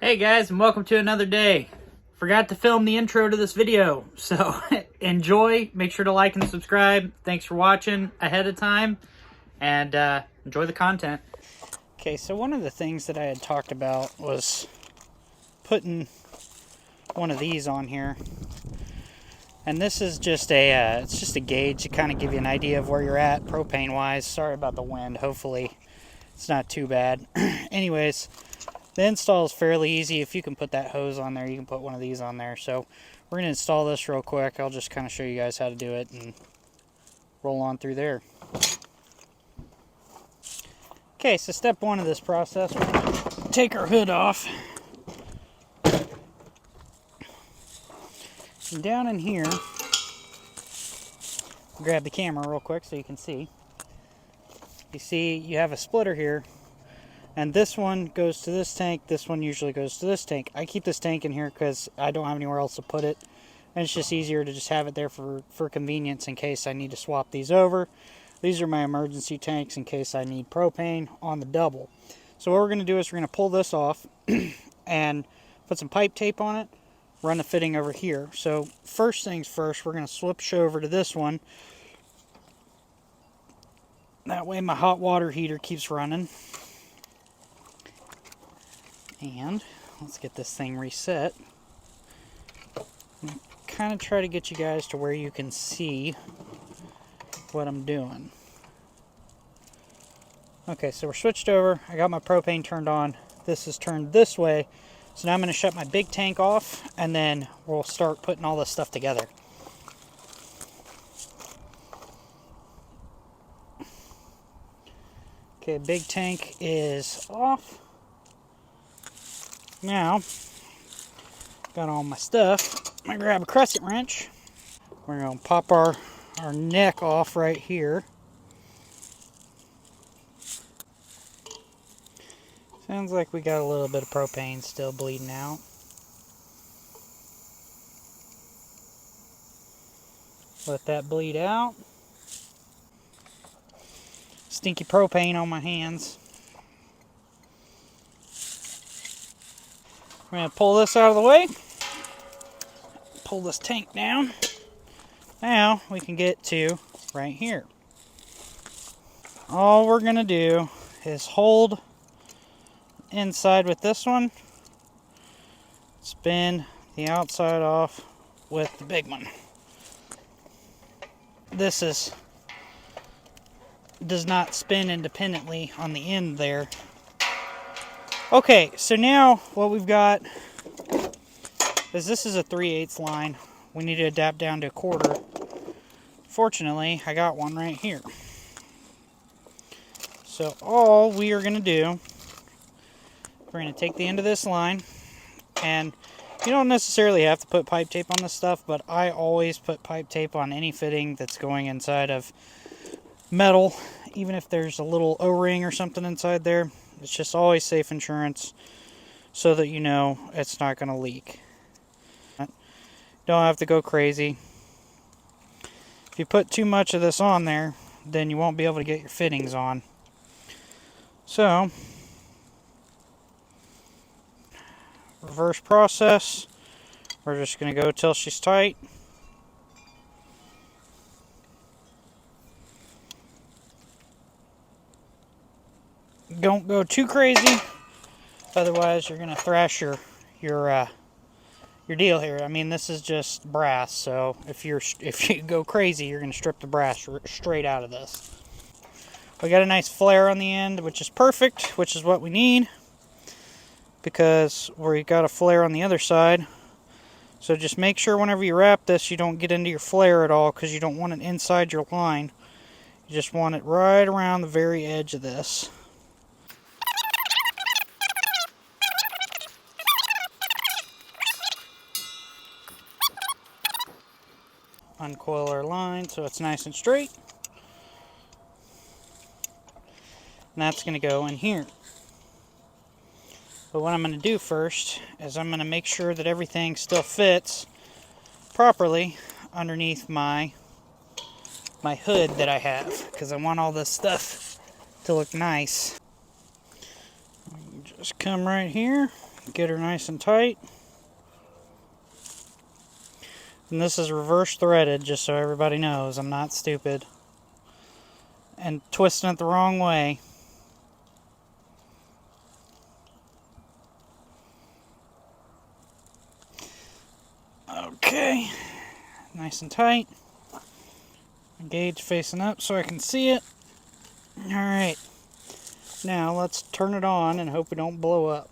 Hey guys, and welcome to another day. Forgot to film the intro to this video, so enjoy. Make sure to like and subscribe. Thanks for watching ahead of time, and enjoy the content. Okay, so one of the things that I had talked about was putting one of these on here, and this is just it's just a gauge to kind of give you an idea of where you're at propane wise. Sorry about the wind. Hopefully, it's not too bad. Anyways. The install is fairly easy. If you can put that hose on there, you can put one of these on there. So we're going to install this real quick. I'll just kind of show you guys how to do it and roll on through there. Okay, so step one of this process, we're going to take our hood off. And down in here, grab the camera real quick so you can see. You see you have a splitter here. And this one goes to this tank, this one usually goes to this tank. I keep this tank in here because I don't have anywhere else to put it. And it's just easier to just have it there for convenience in case I need to swap these over. These are my emergency tanks in case I need propane on the double. So what we're going to do is we're going to pull this off and put some pipe tape on it, run the fitting over here. So first things first, we're going to switch over to this one. That way my hot water heater keeps running. And let's get this thing reset. Kind of try to get you guys to where you can see what I'm doing. Okay, so we're switched over. I got my propane turned on. This is turned this way. So now I'm going to shut my big tank off, and then we'll start putting all this stuff together. Okay, big tank is off. Now, got all my stuff. I'm going to grab a crescent wrench. We're going to pop our neck off right here. Sounds like we got a little bit of propane still bleeding out. Let that bleed out. Stinky propane on my hands. We're going to pull this out of the way. Pull this tank down. Now we can get to right here. All we're going to do is hold inside with this one. Spin the outside off with the big one. This does not spin independently on the end there. Okay, so now what we've got is this is a 3/8 line. We need to adapt down to a quarter. Fortunately, I got one right here. So all we are going to do, we're going to take the end of this line, and you don't necessarily have to put pipe tape on this stuff, but I always put pipe tape on any fitting that's going inside of metal, even if there's a little O-ring or something inside there. It's just always safe insurance so that you know it's not going to leak. Don't have to go crazy. If you put too much of this on there, then you won't be able to get your fittings on. So, reverse process. We're just going to go till she's tight. Don't go too crazy, otherwise you're going to thrash your deal here. I mean, this is just brass, so if you go crazy, you're going to strip the brass straight out of this. We got a nice flare on the end, which is perfect, which is what we need, because we got a flare on the other side. So just make sure whenever you wrap this, you don't get into your flare at all, because you don't want it inside your line. You just want it right around the very edge of this. Uncoil our line so it's nice and straight. And that's going to go in here. But what I'm going to do first is I'm going to make sure that everything still fits properly underneath my hood that I have, because I want all this stuff to look nice. Just come right here, Get her nice and tight. And this is reverse threaded, just so everybody knows. I'm not stupid. And twisting it the wrong way. Okay. Nice and tight. Gauge facing up so I can see it. Alright. Now let's turn it on and hope we don't blow up.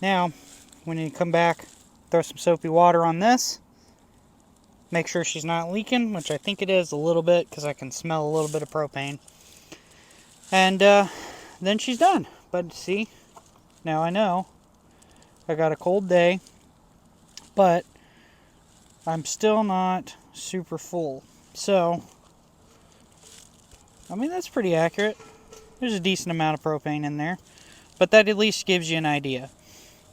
Now, when you come back, throw some soapy water on this. Make sure she's not leaking, which I think it is a little bit because I can smell a little bit of propane. And then she's done. But see, now I know I got a cold day, but I'm still not super full. So, I mean, that's pretty accurate. There's a decent amount of propane in there, but that at least gives you an idea.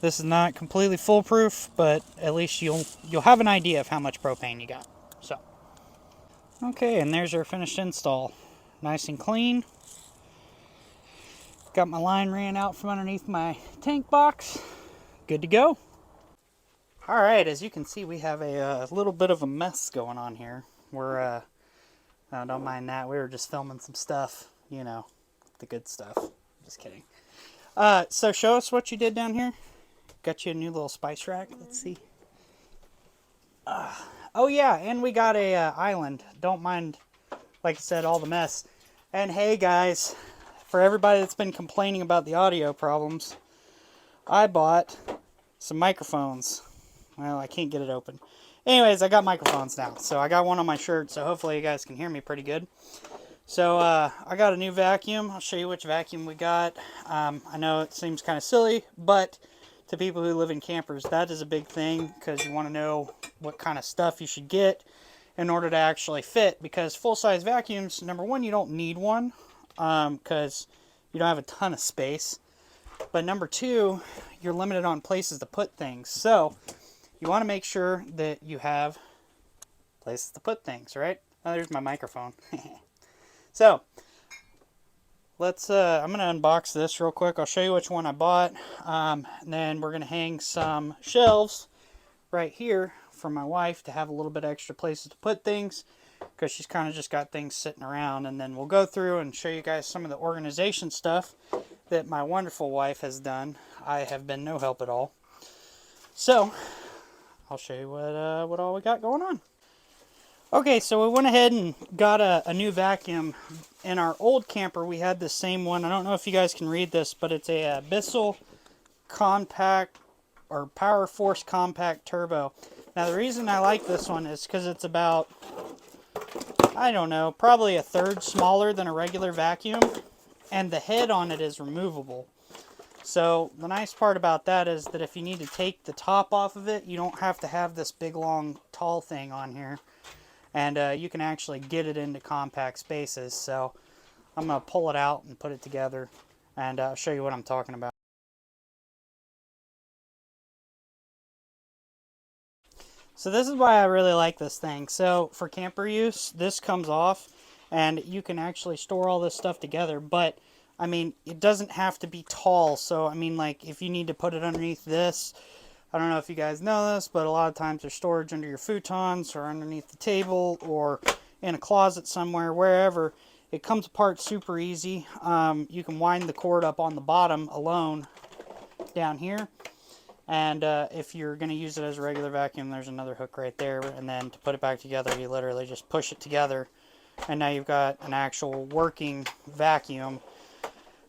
This is not completely foolproof, but at least you'll have an idea of how much propane you got. So, okay, and there's our finished install. Nice and clean. Got my line ran out from underneath my tank box. Good to go. Alright, as you can see, we have a little bit of a mess going on here. We're, no, don't mind that. We were just filming some stuff, you know, the good stuff. Just kidding. So show us what you did down here. Got you a new little spice rack. Let's see. Oh yeah, and we got a island. Don't mind, like I said, all the mess. And hey guys, for everybody that's been complaining about the audio problems, I bought some microphones. Well, I can't get it open. Anyways, I got microphones now. So I got one on my shirt, so hopefully you guys can hear me pretty good. So I got a new vacuum. I'll show you which vacuum we got. I know it seems kind of silly, but to people who live in campers, that is a big thing because you want to know what kind of stuff you should get in order to actually fit. Because full-size vacuums, number one, you don't need one because you don't have a ton of space. But number two, you're limited on places to put things. So you want to make sure that you have places to put things, right? Oh, there's my microphone. So let's, I'm going to unbox this real quick. I'll show you which one I bought. And then we're going to hang some shelves right here for my wife to have a little bit extra places to put things because she's kind of just got things sitting around. And then we'll go through and show you guys some of the organization stuff that my wonderful wife has done. I have been no help at all. So I'll show you what all we got going on. Okay, so we went ahead and got a new vacuum. In our old camper, we had the same one. I don't know if you guys can read this, but it's a Bissell Compact or Power Force Compact Turbo. Now, the reason I like this one is because it's about, I don't know, probably a third smaller than a regular vacuum, and the head on it is removable. So the nice part about that is that if you need to take the top off of it, you don't have to have this big, long, tall thing on here. And you can actually get it into compact spaces. So I'm going to pull it out and put it together and show you what I'm talking about. So this is why I really like this thing. So for camper use, this comes off and you can actually store all this stuff together. But I mean, it doesn't have to be tall. So I mean, like if you need to put it underneath this, I don't know if you guys know this, but a lot of times there's storage under your futons or underneath the table or in a closet somewhere, wherever. It comes apart super easy. You can wind the cord up on the bottom alone down here. And if you're going to use it as a regular vacuum, there's another hook right there. And then to put it back together, you literally just push it together. And now you've got an actual working vacuum.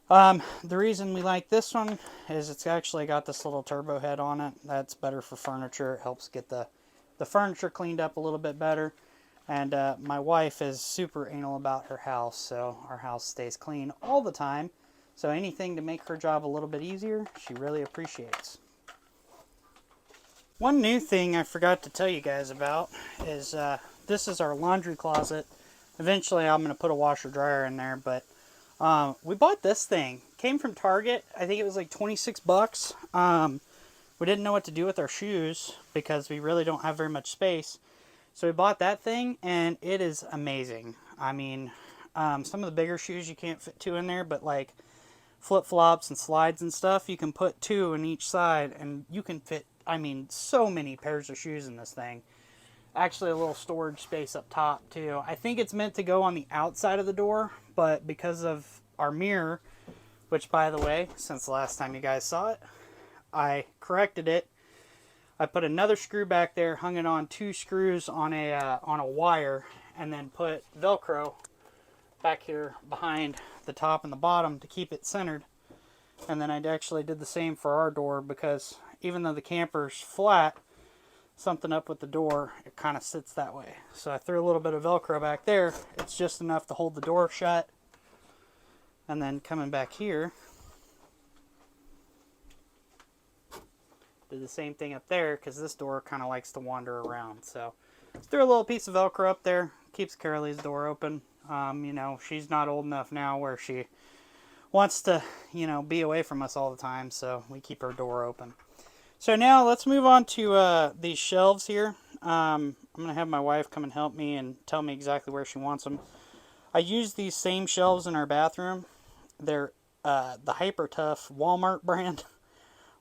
The reason we like this one is it's actually got this little turbo head on it. That's better for furniture. It helps get the furniture cleaned up a little bit better. And my wife is super anal about her house, so our house stays clean all the time. So anything to make her job a little bit easier, she really appreciates. One new thing I forgot to tell you guys about is this is our laundry closet. Eventually I'm going to put a washer dryer in there, but we bought this thing. Came from Target. I think it was like 26 bucks. We didn't know what to do with our shoes because we really don't have very much space. So we bought that thing, and it is amazing. I mean, some of the bigger shoes you can't fit 2 in there, but like flip-flops and slides and stuff, you can put 2 in each side, and you can fit, I mean, so many pairs of shoes in this thing. Actually, a little storage space up top too. I think it's meant to go on the outside of the door, but because of our mirror, which by the way, since the last time you guys saw it, I corrected it. I put another screw back there, hung it on 2 screws on a wire, and then put Velcro back here behind the top and the bottom to keep it centered. And then I actually did the same for our door, because even though the camper's flat, something up with the door, it kind of sits that way. So I threw a little bit of Velcro back there. It's just enough to hold the door shut. And then coming back here, did the same thing up there, because this door kind of likes to wander around. So threw a little piece of Velcro up there, keeps Carolee's door open. You know, she's not old enough now where she wants to, you know, be away from us all the time, so we keep her door open. So now let's move on to these shelves here. I'm going to have my wife come and help me and tell me exactly where she wants them. I use these same shelves in our bathroom. They're the Hyper Tough Walmart brand.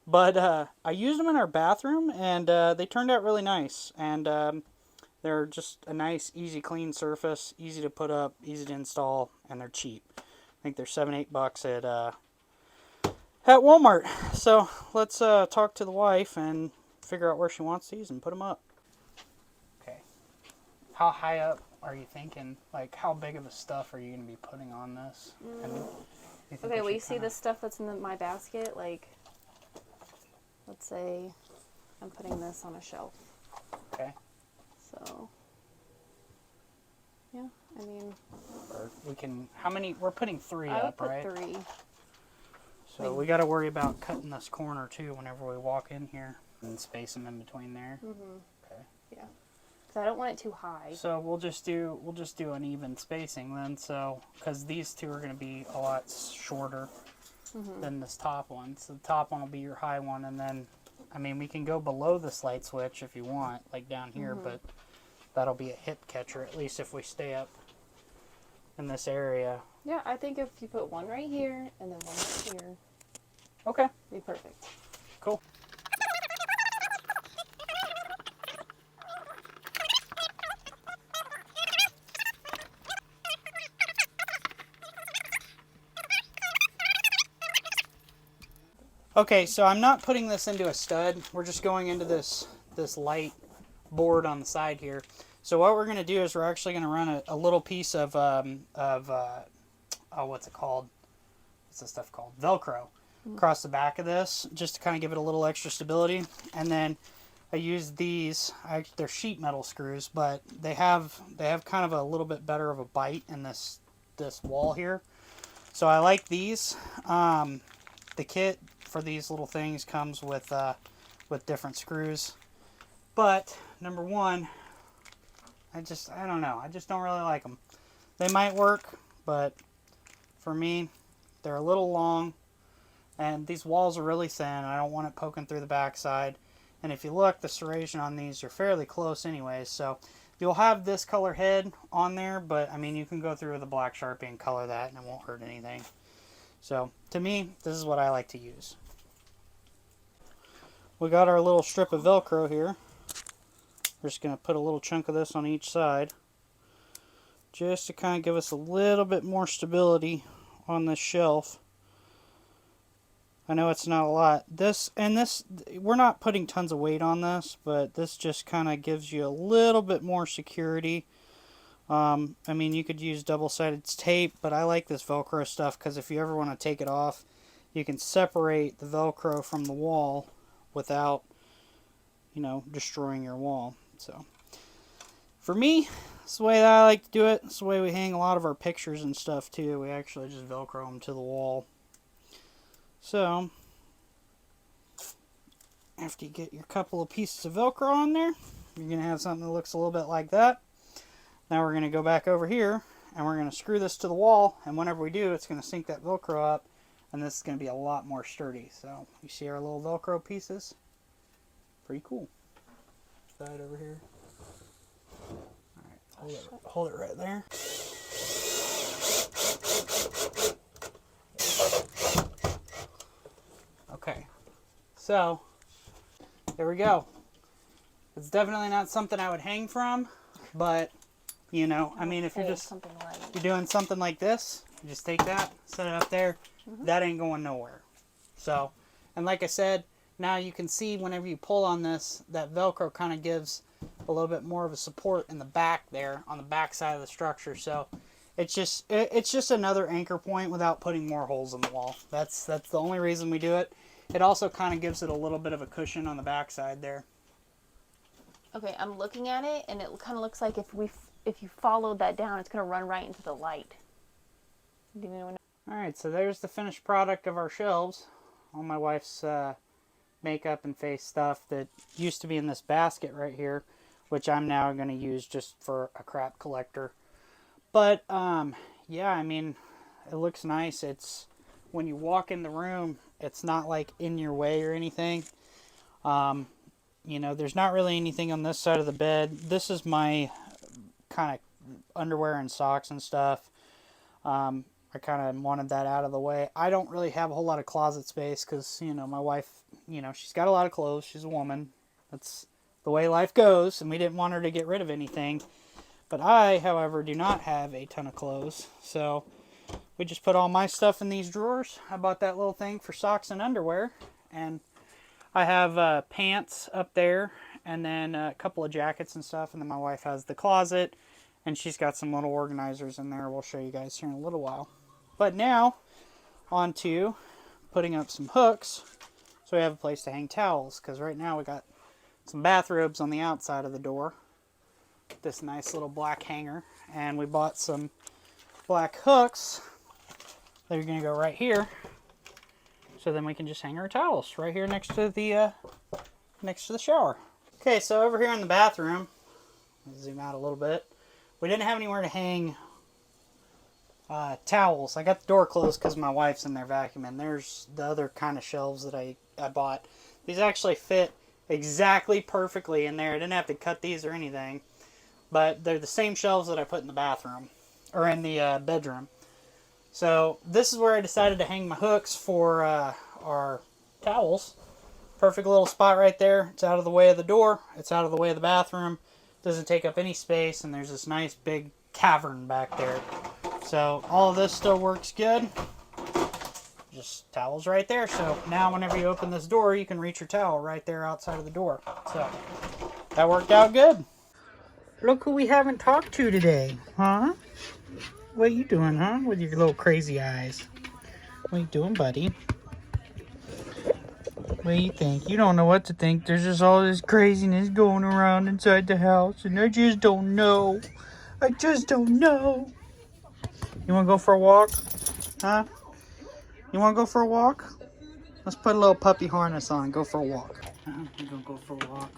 But I used them in our bathroom, and they turned out really nice. And they're just a nice, easy, clean surface. Easy to put up, easy to install, and they're cheap. I think they're $7-8 at Walmart. So let's talk to the wife and figure out where she wants these and put them up. Okay. How high up are you thinking? Like, how big of a stuff are you going to be putting on this? Okay, well, you see this stuff that's in my basket? Like, let's say I'm putting this on a shelf. Okay. So, yeah, I mean... Or we can... How many... We're putting 3 up, right? I would put 3. So we got to worry about cutting this corner too whenever we walk in here and space them in between there. Okay. Yeah. Because I don't want it too high. So we'll just do an even spacing then. So because these 2 are going to be a lot shorter than this top one. So the top one will be your high one, and then I mean we can go below this light switch if you want, like down here, but that'll be a hip catcher at least if we stay up in this area. Yeah, I think if you put one right here and then one right here, okay, it'd be perfect. Cool. Okay, so I'm not putting this into a stud. We're just going into this light board on the side here. So what we're going to do is we're actually going to run a little piece of what's it called? What's this stuff called? Velcro across the back of this, just to kind of give it a little extra stability. And then I use these. They're sheet metal screws, but they have kind of a little bit better of a bite in this wall here. So I like these. The kit for these little things comes with different screws, but number one, I don't know. I just don't really like them. They might work, but for me, they're a little long, and these walls are really thin. I don't want it poking through the backside. And if you look, the serration on these are fairly close anyways, so you'll have this color head on there, but I mean, you can go through with a black Sharpie and color that, and it won't hurt anything. So, to me, this is what I like to use. We got our little strip of Velcro here. We're just going to put a little chunk of this on each side, just to kind of give us a little bit more stability on this shelf. I know it's not a lot. We're not putting tons of weight on this, but this just kind of gives you a little bit more security. I mean, you could use double-sided tape, but I like this Velcro stuff because if you ever want to take it off, you can separate the Velcro from the wall without, you know, destroying your wall. So, for me, it's the way that I like to do it. It's the way we hang a lot of our pictures and stuff, too. We actually just Velcro them to the wall. So, after you get your couple of pieces of Velcro on there, you're going to have something that looks a little bit like that. Now we're going to go back over here, and we're going to screw this to the wall, and whenever we do, it's going to sink that Velcro up, and this is going to be a lot more sturdy. So, you see our little Velcro pieces? Pretty cool. Side over here. hold it right there. Okay, so there we go. It's definitely not something I would hang from, but you know, I mean, if you're just you're doing something like this, you just take that, set it up there. That ain't going nowhere. So, and like I said, now you can see whenever you pull on this, that Velcro kind of gives a little bit more of a support in the back there, on the back side of the structure. So it's just another anchor point without putting more holes in the wall. That's the only reason we do it. It also kind of gives it a little bit of a cushion on the back side there. Okay, I'm looking at it, and it kind of looks like if you followed that down, it's going to run right into the light. Do you know? Alright, so there's the finished product of our shelves. All my wife's makeup and face stuff that used to be in this basket right here, which I'm now going to use just for a crap collector. But, yeah, I mean, it looks nice. It's, when you walk in the room, it's not like in your way or anything. You know, there's not really anything on this side of the bed. This is my kind of underwear and socks and stuff. I kind of wanted that out of the way. I don't really have a whole lot of closet space because, you know, my wife, you know, she's got a lot of clothes. She's a woman. That's the way life goes, and we didn't want her to get rid of anything. But I, however, do not have a ton of clothes. So we just put all my stuff in these drawers. I bought that little thing for socks and underwear. And I have pants up there, and then a couple of jackets and stuff. And then my wife has the closet, and she's got some little organizers in there. We'll show you guys here in a little while. But now, on to putting up some hooks so we have a place to hang towels. Because right now we got some bathrobes on the outside of the door. This nice little black hanger. And we bought some black hooks that are going to go right here. So then we can just hang our towels right here next to the shower. Okay, so over here in the bathroom, zoom out a little bit. We didn't have anywhere to hang towels. I got the door closed because my wife's in there vacuuming. There's the other kind of shelves that I bought. These actually fit exactly perfectly in there. I didn't have to cut these or anything. But they're the same shelves that I put in the bathroom, or in the bedroom. So this is where I decided to hang my hooks for our towels. Perfect little spot right there. It's out of the way of the door. It's out of the way of the bathroom. Doesn't take up any space, and there's this nice big cavern back there. So all of this still works good. Just towels right there. So now whenever you open this door, you can reach your towel right there outside of the door. So that worked out good. Look who we haven't talked to today, huh? What are you doing, huh? With your little crazy eyes. What are you doing, buddy? What do you think? You don't know what to think. There's just all this craziness going around inside the house, and I just don't know. I just don't know. You want to go for a walk? Huh? You want to go for a walk? Let's put a little puppy harness on and go for a walk. We're going to go for a walk.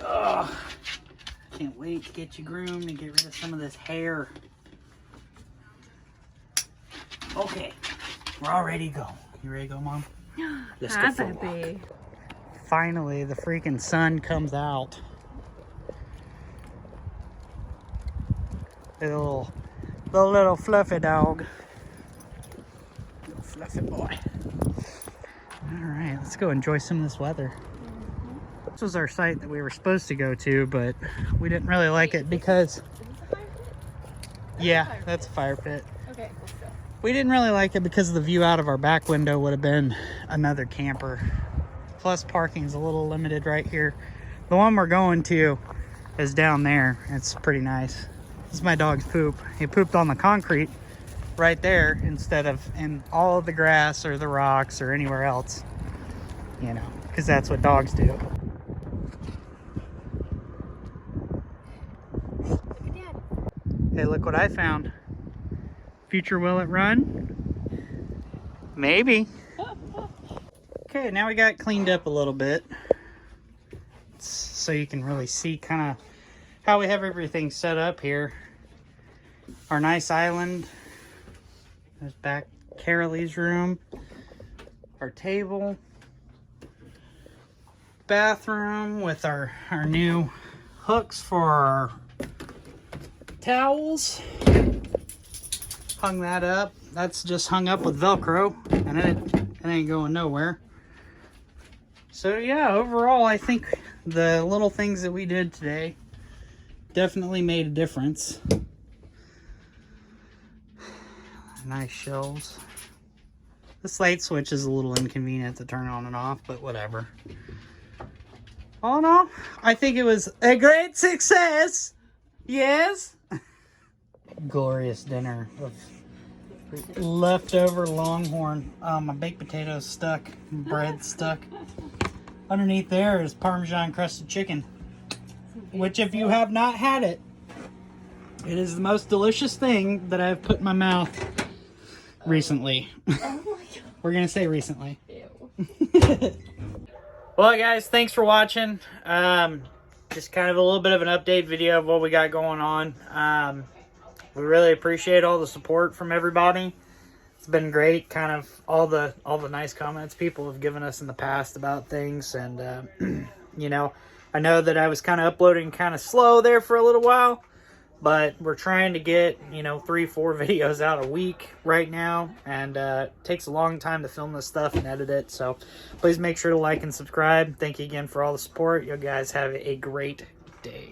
Ugh. Can't wait to get you groomed and get rid of some of this hair. Okay, we're all ready to go. You ready to go, Mom? Let's go for a walk. Finally, the freaking sun comes out. The little fluffy dog. Little fluffy boy. All right, let's go enjoy some of this weather. This was our site that we were supposed to go to, but we didn't really like it because... Yeah, that's a fire pit. Okay, let's go. We didn't really like it because the view out of our back window would have been another camper. Plus parking's a little limited right here. The one we're going to is down there. It's pretty nice. This is my dog's poop. He pooped on the concrete right there instead of in all of the grass or the rocks or anywhere else. You know, because that's what dogs do. Hey, look what I found. Future Will It Run? Maybe. Okay, now we got it cleaned up a little bit. So you can really see kind of how we have everything set up here. Our nice island. There's back Carolee's room. Our table. bathroom with our new hooks for our towels. Hung that up. That's just hung up with Velcro, and it ain't going nowhere. So yeah, overall, I think the little things that we did today definitely made a difference. Nice shelves. This light switch is a little inconvenient to turn on and off, but whatever. All in all, I think it was a great success. Yes. Glorious dinner of leftover Longhorn. My baked potatoes stuck, bread stuck. Underneath there is Parmesan crusted chicken, which if you have not had it, it is the most delicious thing that I've put in my mouth recently. Oh my God. We're gonna say recently. Ew. Well, guys, thanks for watching. Just kind of a little bit of an update video of what we got going on. We really appreciate all the support from everybody. It's been great, kind of all the nice comments people have given us in the past about things, and you know, I know that I was kind of uploading kind of slow there for a little while, but we're trying to get, you know, 3-4 videos out a week right now, and it takes a long time to film this stuff and edit it. So please make sure to like and subscribe. Thank you again for all the support. You guys have a great day.